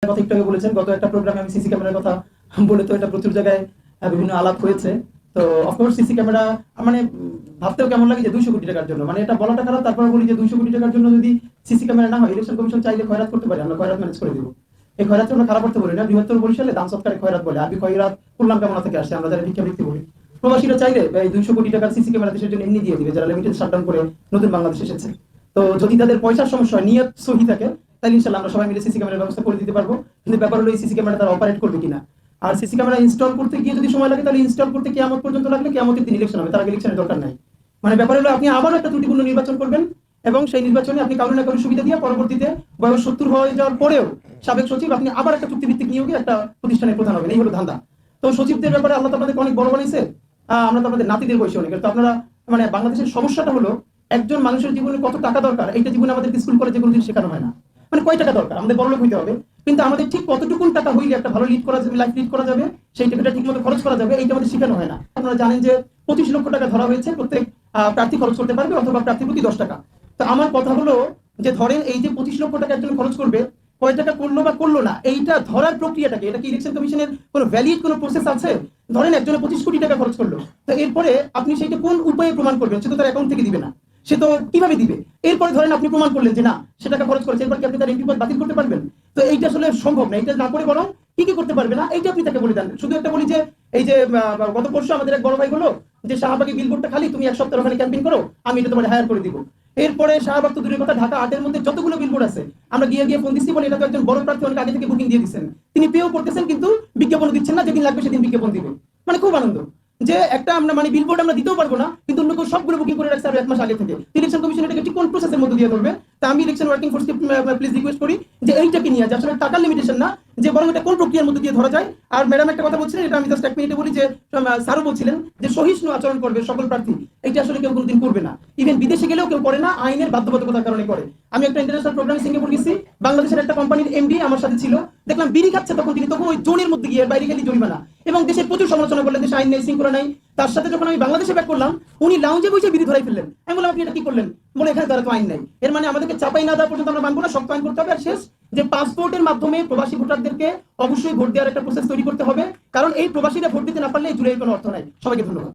কথা একটু আগে বলেছেন, গত একটা প্রোগ্রামে আমি সিসি ক্যামেরার কথা বলে তো এটা প্রচুর জায়গায় বিভিন্ন আলাপ হয়েছে। তো অফকোর্স সিসি ক্যামেরা মানে ভাবতেও কেমন লাগে যে 200 কোটি টাকার জন্য, মানে এটা বলাটা খারাপ, তারপর বলি যে 200 কোটি টাকার জন্য যদি সিসি ক্যামেরা না হয়, ইলেকশন কমিশন চাইলে খয়রাত করতে পারে, আমরা খয়রাত ম্যানেজ করে দিব। এই খয়রাত আমরা খারাপ করতে বলি না, বৃহত্তর বরিশালে দান সৎকারে খয়রাত বলে, আরবি খয়রাত কল্যাণ কামনা থেকে আসে, আমরা যারা ভিক্ষাবৃত্তি বলি। প্রবাসীরা চাইলে এই 200 কোটি টাকার সিসি ক্যামেরা দেশের জন্য এমনি দিয়ে দিবে, যারা লিমিটেড শাটডাউন করে নতুন বাংলাদেশ এসেছে। তো যদি তাদের পয়সার সমস্যা হয়, নিয়ত সহি থাকে, তাহলে ইনশাআল্লাহ আমরা সবাই মিলে সিসি ক্যামেরার ব্যবস্থা করে দিতে পারবো। কিন্তু ব্যাপার হলো এই সিসি ক্যামেরা তারা অপারেট করবে কিনা। আর সিসি ক্যামেরা ইনস্টল করতে গিয়ে যদি সময় লাগে, তাহলে ইনস্টল করতে কিয়ামত পর্যন্ত লাগলে কিয়ামতের দিন ইলেকশন হবে, তার আগে ইলেকশনের দরকার নাই। মানে ব্যাপার হলো আপনি আবারও একটা ত্রুটিপূর্ণ নির্বাচন করবেন এবং সেই নির্বাচনে আপনি কারো না কারো সুবিধা দিয়ে পরবর্তীতে বয়স 70 হয়ে যাওয়ার পরেও সাবেক সচিব আপনি আবার একটা চুক্তিভিত্তিক নিয়োগে একটা প্রতিষ্ঠানের প্রধান হবেন, এই হলো ধান্দা। তো সচিবদের ব্যাপারে আল্লাহ তো আপনাদের অনেক বড় বানাইছে, আমরা তো আপনাদের নাতিদের বয়সী অনেক। তো আপনারা মানে বাংলাদেশের সমস্যাটা হলো একজন মানুষের জীবনে কত টাকা দরকার, এইটা জীবনে আমাদের স্কুল কলেজে কোনোদিন শেখানো হয় না। মানে কয় টাকা দরকার, আমাদের বড়লোক হইতে হবে, কিন্তু আমাদের ঠিক কতটুকুন টাকা হইলে একটা ভালো লিড করা যাবে, লাইফ লিড করা যাবে, সেই টাকাটা ঠিক মতো খরচ করা যাবে, এইটা আমাদের শেখানো হয় না। আপনারা জানেন যে 25 লক্ষ টাকা ধরা হয়েছে, প্রত্যেক প্রার্থী খরচ করতে পারবে অথবা প্রার্থী প্রতি 10 টাকা। তো আমার কথা হলো যে ধরেন এই যে 25 লক্ষ টাকা একজন খরচ করবে, কয় টাকা করলো বা করলো না, এইটা ধরার প্রক্রিয়াটাকে, এটা কি ইলেকশন কমিশনের কোনো ভ্যালিড কোনো প্রসেস আছে? ধরেন একজনে 25 কোটি টাকা খরচ করলো, তো এরপরে আপনি সেইটা কোন উপায়ে প্রমাণ করবেন? সে তো তার অ্যাকাউন্ট থেকে দিবে না, সে তো কিভাবে দিবে? এরপরে ধরেন আপনি প্রমাণ করলেন যে না সে টাকা খরচ করেছে, এরপর কি আপনি তার এমপি পদ বাতিল করতে পারবেন? তো এইটা আসলে সম্ভব না। এটা না করে বরং কি কি করতে পারবে না এইটা আপনি তাকে বলে দেন। শুধু একটা বলি যে এই যে গত পরশু আমাদের এক বড় ভাই হলো যে শাহবাগে বিলবোর্ডটা খালি, তুমি এক সপ্তাহ ওখানে ক্যাম্পেইন করো, আমি এটা তোমার হায়ার করে দিব। এরপরে শাহবাগ তো দূরের কথা, ঢাকা 8-এর মধ্যে যতগুলো বিলবোর্ড আছে আমরা গিয়ে গিয়ে ফোন দিচ্ছি, বলে এটা তো একজন বড় প্রার্থী অনেক আগে থেকে বুকিং দিয়ে দিচ্ছেন, তিনি পেও করতেছেন কিন্তু বিজ্ঞাপন দিচ্ছেন না, যেদিন লাগবে সেদিন বিজ্ঞাপন দিবে। মানে খুব আনন্দ যে একটা আমরা মানে বিলবোর্ড আমরা দিতেও পারবো না, কিন্তু অন্য কেউ সবগুলো বুকিং করে রাখছে আর 1 মাস আগে থেকে। ইলেকশন কমিশন এটাকে ঠিক কোন প্রসেসের মধ্যে দিয়ে ধরবে? তা আমি ইলেকশন ওয়ার্কিং ফোর্সকে প্লিজ রিকোয়েস্ট করি যে এইটাকে নিয়ে যে আসলে টাকার লিমিটেশন না, যে বরং এটা কোন প্রক্রিয়ার মধ্যে দিয়ে ধরা যায়। আর ম্যাডাম একটা কথা বলছিলেন, এটা আমি জাস্ট 1 মিনিটে বলি যে স্যারও বলছিলেন যে সহিষ্ণু আচরণ করবে সকল প্রার্থী, এটা আসলে কেউ কোনোদিন করবে না। ইভেন বিদেশে গেলেও কেউ করে না, আইনের বাধ্যবাধকতার কারণে করে। আমি একটা ইন্টারন্যাশনাল প্রোগ্রামে সিঙ্গাপুর গেছি, বাংলাদেশের একটা কোম্পানির এমডি আমার সাথে ছিল, দেখলাম বিড়ি খাচ্ছে, তখন তিনি তবু ওই জোনের মধ্যে গিয়ে বাইরে গেলে জরিমানা, এবং দেশের প্রচুর সমালোচনা করলেন, দেশে আইন নেই, শৃঙ্খলা নাই। তার সাথে যখন আমি বাংলাদেশে ব্যাক করলাম, উনি লাউঞ্জে বসে বিড়ি ধরাই ফেললেন। আমি বললাম আপনি এটা কি করলেন? বলে এখানে তারা তো আইন নাই। এর মানে আমাদেরকে চাপাই না দেওয়া পর্যন্ত আমরা মানবো না, শক্ত আইন করতে হবে। আর শেষ যে পাসপোর্টের মাধ্যমে প্রবাসী ভোটারদেরকে অবশ্যই ভোট দেওয়ার একটা প্রসেস তৈরি করতে হবে, কারণ এই প্রবাসীরা ভোট দিতে না পারলে এই জুলাইয়ের কোনো অর্থ নাই। সবাইকে ধন্যবাদ।